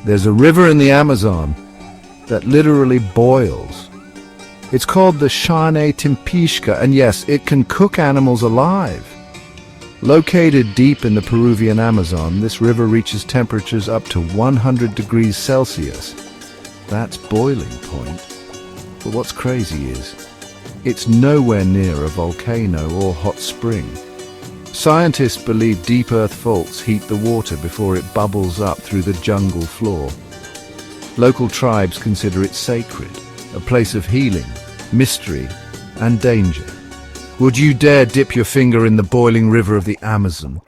There's a river in the Amazon that literally boils. It's called the Shanay-Timpishka, and yes, it can cook animals alive. Located deep in the Peruvian Amazon, this river reaches temperatures up to 100 degrees Celsius. That's boiling point. But what's crazy is, it's nowhere near a volcano or hot spring. Scientists believe deep earth faults heat the water before it bubbles up through the jungle floor. Local tribes consider it sacred, a place of healing, mystery, and danger. Would you dare dip your finger in the boiling river of the Amazon?